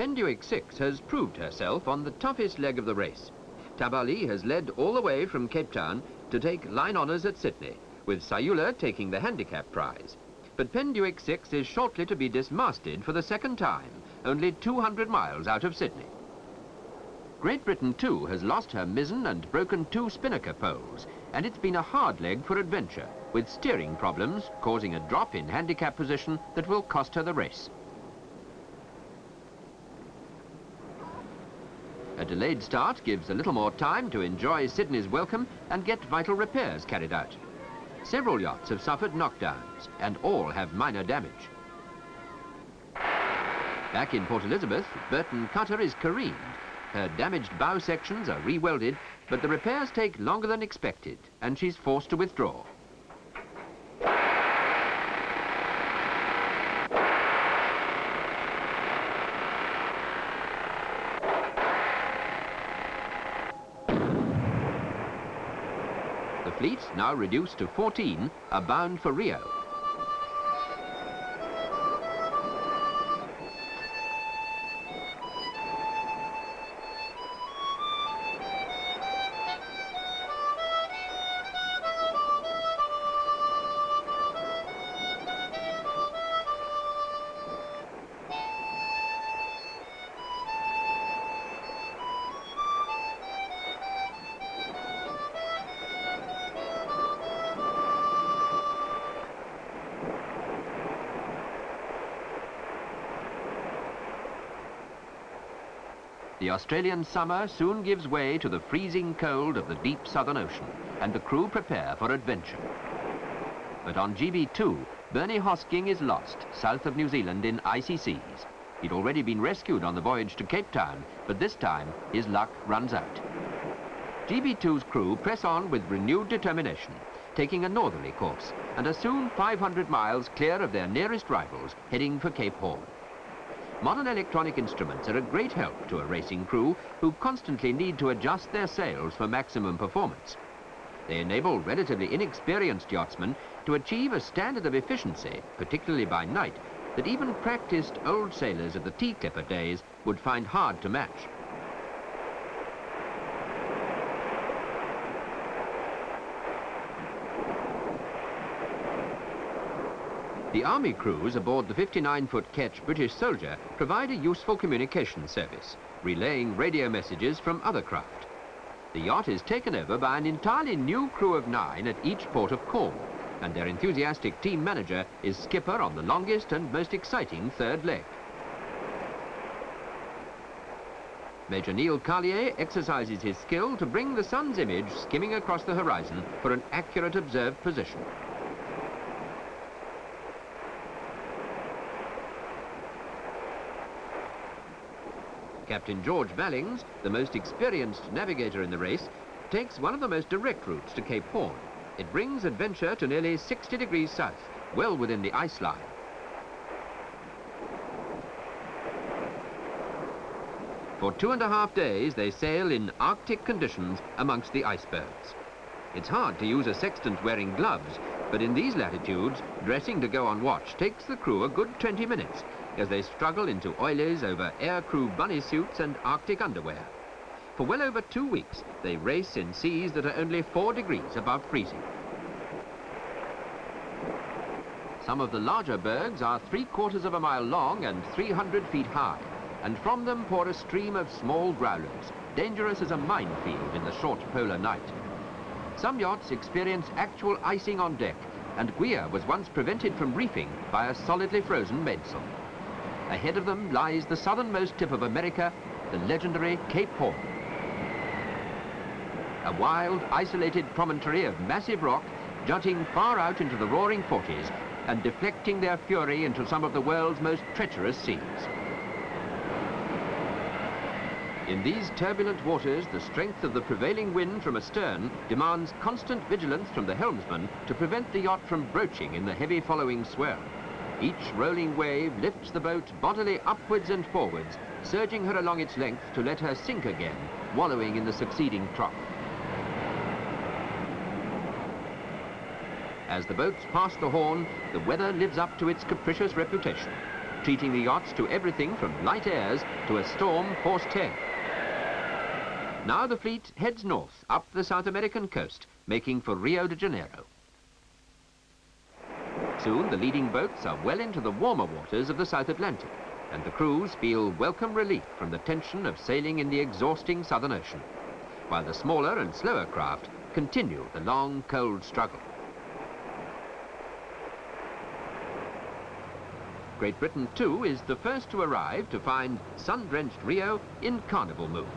Pendwick 6 has proved herself on the toughest leg of the race. Tabali has led all the way from Cape Town to take line honours at Sydney, with Sayula taking the handicap prize. But Pendwick 6 is shortly to be dismasted for the second time, only 200 miles out of Sydney. Great Britain too has lost her mizzen and broken 2 spinnaker poles, and it's been a hard leg for adventure, with steering problems causing a drop in handicap position that will cost her the race. A delayed start gives a little more time to enjoy Sydney's welcome and get vital repairs carried out. Several yachts have suffered knockdowns, and all have minor damage. Back in Port Elizabeth, Burton Cutter is careened. Her damaged bow sections are re-welded, but the repairs take longer than expected, and she's forced to withdraw. The fleet, now reduced to 14, are bound for Rio. The Australian summer soon gives way to the freezing cold of the deep Southern Ocean, and the crew prepare for adventure. But on GB2, Bernie Hosking is lost south of New Zealand in icy seas. He'd already been rescued on the voyage to Cape Town, but this time his luck runs out. GB2's crew press on with renewed determination, taking a northerly course, and are soon 500 miles clear of their nearest rivals, heading for Cape Horn. Modern electronic instruments are a great help to a racing crew who constantly need to adjust their sails for maximum performance. They enable relatively inexperienced yachtsmen to achieve a standard of efficiency, particularly by night, that even practiced old sailors of the tea-clipper days would find hard to match. The Army crews aboard the 59-foot ketch British Soldier provide a useful communication service, relaying radio messages from other craft. The yacht is taken over by an entirely new crew of 9 at each port of call, and their enthusiastic team manager is skipper on the longest and most exciting third leg. Major Neil Carlier exercises his skill to bring the sun's image skimming across the horizon for an accurate observed position. Captain George Ballings, the most experienced navigator in the race, takes one of the most direct routes to Cape Horn. It brings adventure to nearly 60 degrees south, well within the ice line. For 2.5 days, they sail in Arctic conditions amongst the icebergs. It's hard to use a sextant wearing gloves, but in these latitudes, dressing to go on watch takes the crew a good 20 minutes, as they struggle into oilies over aircrew bunny suits and Arctic underwear. For well over 2 weeks, they race in seas that are only 4 degrees above freezing. Some of the larger bergs are 3/4 of a mile long and 300 feet high, and from them pour a stream of small growlers, dangerous as a minefield in the short polar night. Some yachts experience actual icing on deck, and Guia was once prevented from reefing by a solidly frozen mainsail. Ahead of them lies the southernmost tip of America, the legendary Cape Horn. A wild, isolated promontory of massive rock jutting far out into the roaring 40s and deflecting their fury into some of the world's most treacherous seas. In these turbulent waters, the strength of the prevailing wind from astern demands constant vigilance from the helmsman to prevent the yacht from broaching in the heavy following swell. Each rolling wave lifts the boat bodily upwards and forwards, surging her along its length to let her sink again, wallowing in the succeeding trough. As the boats pass the Horn, the weather lives up to its capricious reputation. treating the yachts to everything from light airs to a storm force 10. Now the fleet heads north up the South American coast, making for Rio de Janeiro. Soon the leading boats are well into the warmer waters of the South Atlantic, and the crews feel welcome relief from the tension of sailing in the exhausting Southern Ocean, while the smaller and slower craft continue the long, cold struggle. Great Britain, too, is the first to arrive to find sun-drenched Rio in carnival mood.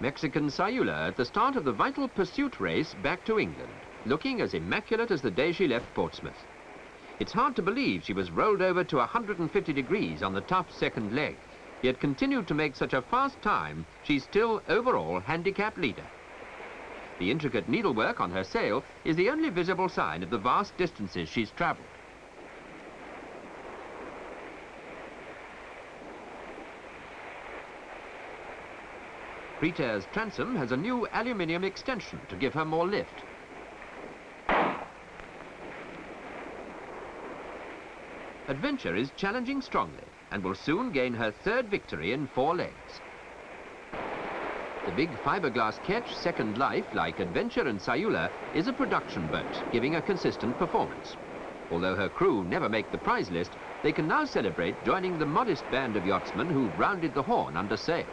Mexican Sayula at the start of the vital pursuit race back to England, looking as immaculate as the day she left Portsmouth. It's hard to believe she was rolled over to 150 degrees on the tough second leg, yet continued to make such a fast time, she's still overall handicap leader. The intricate needlework on her sail is the only visible sign of the vast distances she's travelled. Prene's transom has a new aluminium extension to give her more lift. Adventure is challenging strongly and will soon gain her third victory in 4 legs. The big fiberglass ketch Second Life, like Adventure and Sayula, is a production boat, giving a consistent performance. Although her crew never make the prize list, they can now celebrate joining the modest band of yachtsmen who rounded the Horn under sail.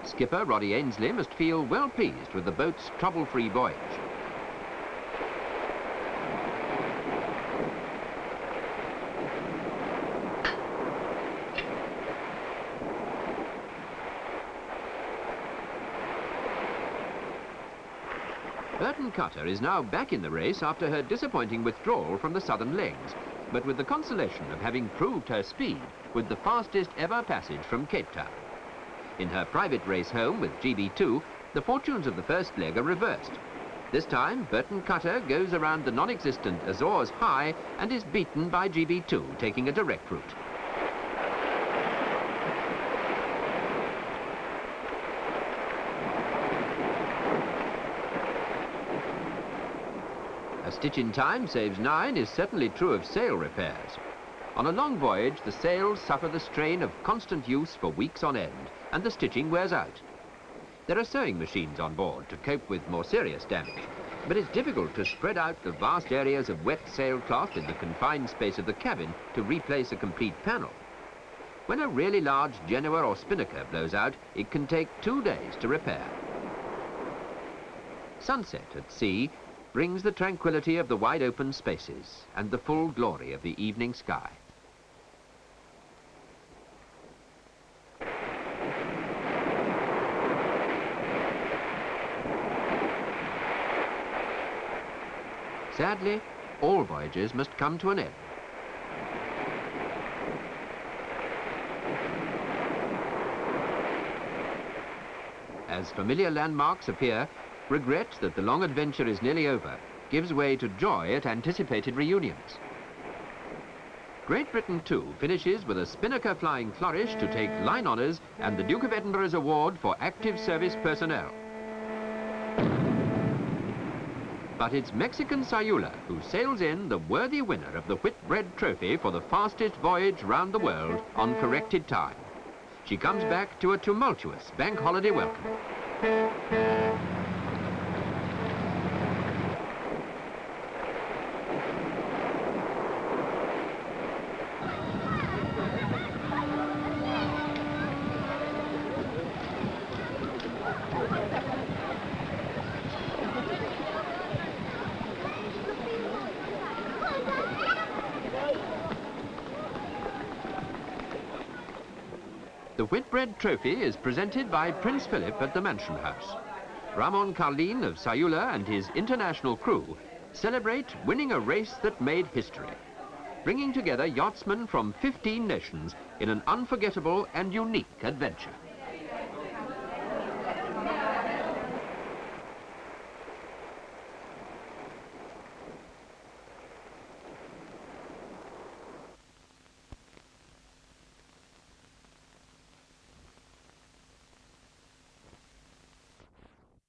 Skipper Roddy Ainsley must feel well pleased with the boat's trouble-free voyage. Burton Cutter is now back in the race after her disappointing withdrawal from the southern legs, but with the consolation of having proved her speed with the fastest ever passage from Cape Town. In her private race home with GB2, the fortunes of the first leg are reversed. This time, Burton Cutter goes around the non-existent Azores High and is beaten by GB2, taking a direct route. A stitch in time saves 9 is certainly true of sail repairs. On a long voyage, the sails suffer the strain of constant use for weeks on end, and the stitching wears out. There are sewing machines on board to cope with more serious damage, but it's difficult to spread out the vast areas of wet sailcloth in the confined space of the cabin to replace a complete panel. When a really large Genoa or spinnaker blows out, it can take 2 days to repair. Sunset at sea brings the tranquility of the wide open spaces and the full glory of the evening sky. Sadly, all voyages must come to an end. As familiar landmarks appear, regret that the long adventure is nearly over gives way to joy at anticipated reunions. Great Britain, too, finishes with a spinnaker flying flourish to take line honours and the Duke of Edinburgh's award for active service personnel. But it's Mexican Sayula who sails in the worthy winner of the Whitbread trophy for the fastest voyage round the world on corrected time. She comes back to a tumultuous bank holiday welcome. The Whitbread trophy is presented by Prince Philip at the Mansion House. Ramon Carlin of Sayula and his international crew celebrate winning a race that made history, bringing together yachtsmen from 15 nations in an unforgettable and unique adventure.